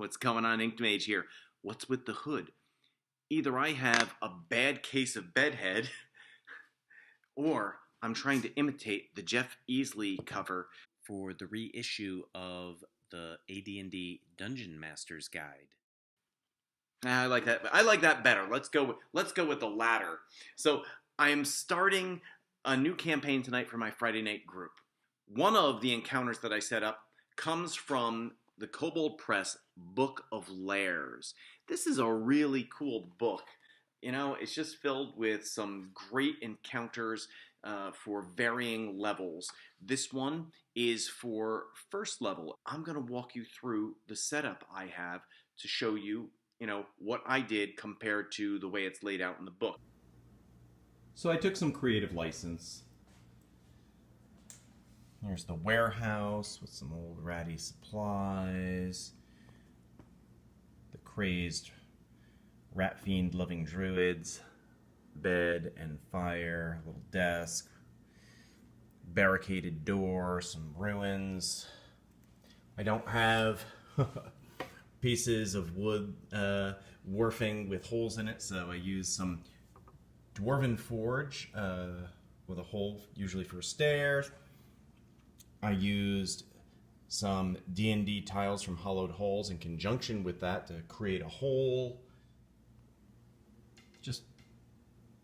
What's going on, InkdMage here? What's with the hood? Either I have a bad case of bedhead, or I'm trying to imitate the Jeff Easley cover for the reissue of the AD&D Dungeon Master's Guide. I like that. I like that better. Let's go with the latter. So I am starting a new campaign tonight for my Friday night group. One of the encounters that I set up comes from the Kobold Press Book of Lairs. This is a really cool book. You know, it's just filled with some great encounters for varying levels. This one is for first level. I'm going to walk you through the setup I have to show you, what I did compared to the way it's laid out in the book. So I took some creative license. Here's the warehouse with some old ratty supplies. The crazed rat fiend loving druids. Bed and fire, a little desk. Barricaded door, some ruins. I don't have pieces of wood warfing with holes in it, so I use some dwarven forge with a hole usually for stairs. I used some D&D tiles from hollowed holes in conjunction with that to create a hole. Just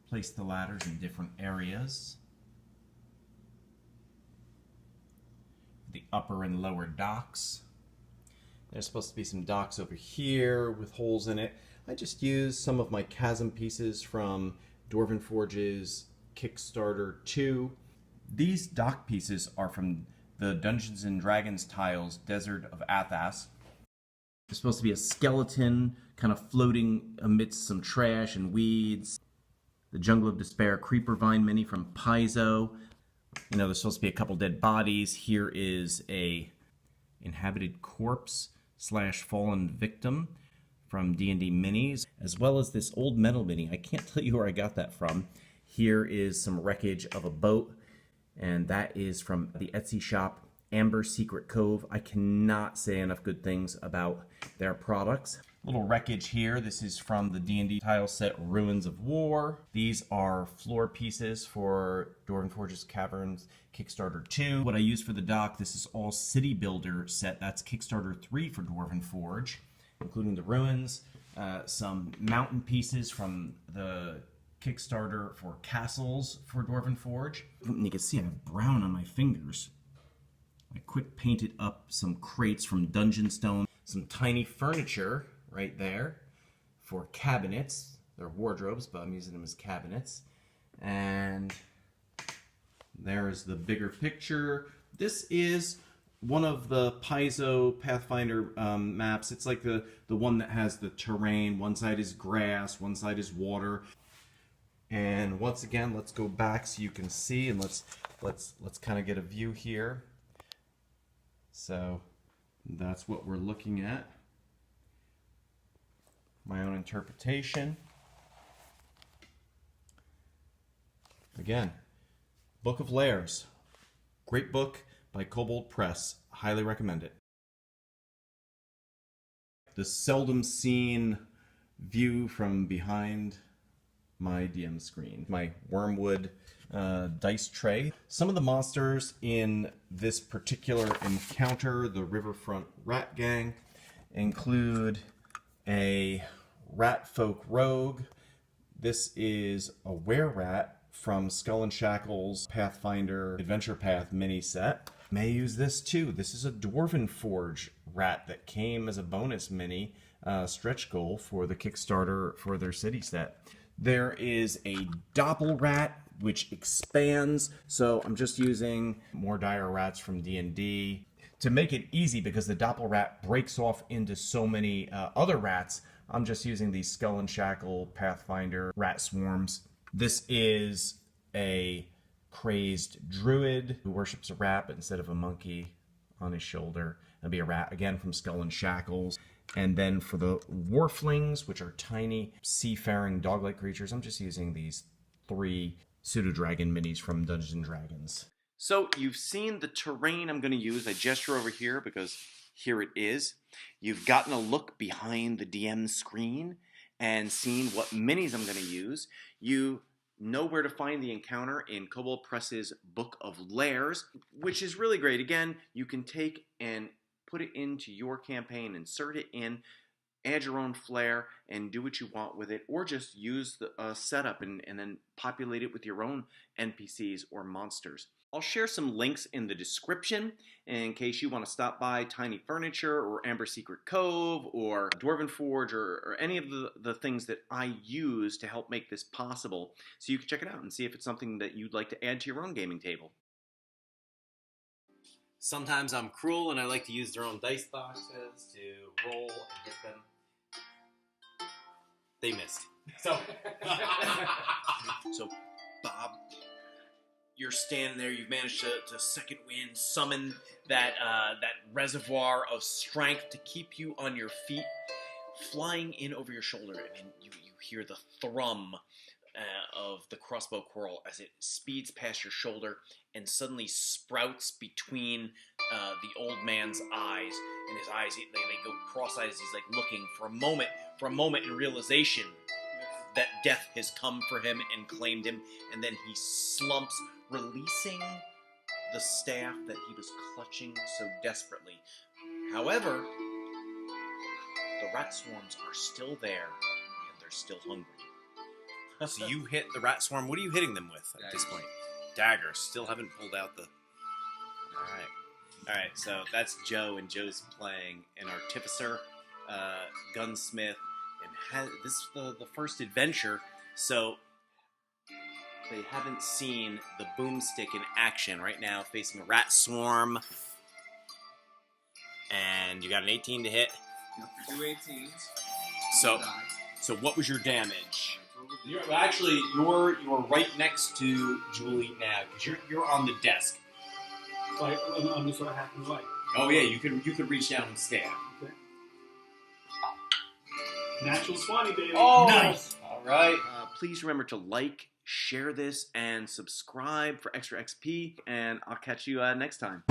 place the ladders in different areas. The upper and lower docks. There's supposed to be some docks over here with holes in it. I just used some of my chasm pieces from Dwarven Forge's Kickstarter 2. These dock pieces are from the Dungeons & Dragons tiles, Desert of Athas. There's supposed to be a skeleton kind of floating amidst some trash and weeds. The Jungle of Despair Creeper Vine mini from Paizo. There's supposed to be a couple dead bodies. Here is a inhabited corpse / fallen victim from D&D Minis, as well as this old metal mini. I can't tell you where I got that from. Here is some wreckage of a boat, and that is from the Etsy shop, Amber Secret Cove. I cannot say enough good things about their products. Little wreckage here. This is from the D&D tile set Ruins of War. These are floor pieces for Dwarven Forge's Caverns Kickstarter 2. What I use for the dock, this is all City Builder set. That's Kickstarter 3 for Dwarven Forge, including the ruins, some mountain pieces from the Kickstarter for Castles for Dwarven Forge. You can see I have brown on my fingers. I quick painted up some crates from Dungeon Stone, some tiny furniture right there for cabinets. They're wardrobes, but I'm using them as cabinets. And there's the bigger picture. This is one of the Paizo Pathfinder maps. It's like the one that has the terrain. One side is grass, one side is water. And once again, let's go back so you can see, and let's kind of get a view here. So that's what we're looking at. My own interpretation. Again, Book of Lairs. Great book by Kobold Press. Highly recommend it. The seldom seen view from behind my DM screen. My wormwood dice tray. Some of the monsters in this particular encounter, the Riverfront Rat Gang, include a rat folk rogue. This is a were-rat from Skull and Shackles Pathfinder Adventure Path mini set. May use this too. This is a Dwarven Forge rat that came as a bonus mini stretch goal for the Kickstarter for their city set. There is a Doppel rat which expands, so I'm just using more dire rats from D&D to make it easy, because the Doppel rat breaks off into so many other rats. I'm just using these Skull and Shackle Pathfinder rat swarms. This is a crazed druid who worships a rat, but instead of a monkey on his shoulder, it'll be a rat, again from Skull and Shackles. And then for the Warflings, which are tiny seafaring dog-like creatures, I'm just using these 3 pseudo-dragon minis from Dungeons & Dragons. So you've seen the terrain I'm going to use. I gesture over here because here it is. You've gotten a look behind the DM screen and seen what minis I'm going to use. You know where to find the encounter in Kobold Press's Book of Lairs, which is really great. Again, you can take and put it into your campaign, insert it in, add your own flair, and do what you want with it, or just use the setup and then populate it with your own NPCs or monsters. I'll share some links in the description in case you want to stop by Tiny Furniture or Amber Secret Cove or Dwarven Forge or any of the things that I use to help make this possible, so you can check it out and see if it's something that you'd like to add to your own gaming table. Sometimes I'm cruel and I like to use their own dice boxes to roll and hit them. They missed. So, Bob, you're standing there. You've managed to second wind, summon that reservoir of strength to keep you on your feet, flying in over your shoulder, and you hear the thrum of the crossbow quarrel as it speeds past your shoulder and suddenly sprouts between the old man's eyes. And his eyes, they go cross-eyed as he's like looking for a moment in realization that death has come for him and claimed him, and then he slumps, releasing the staff that he was clutching so desperately. However, the rat swarms are still there, and they're still hungry. So you hit the rat swarm. What are you hitting them with at this point? Daggers. Still haven't pulled out the... All right, so that's Joe, and Joe's playing an artificer, gunsmith, and this is the first adventure, so they haven't seen the boomstick in action. Right now, facing a rat swarm, and you got an 18 to hit. 2 18s. So what was your damage? You're right next to Julie now, because you're on the desk. Like, I'm just sort of half and white. Oh yeah, you could reach down and stab. Okay. Natural 20, baby. Oh, nice. All right. Please remember to like, share this, and subscribe for extra XP, and I'll catch you next time.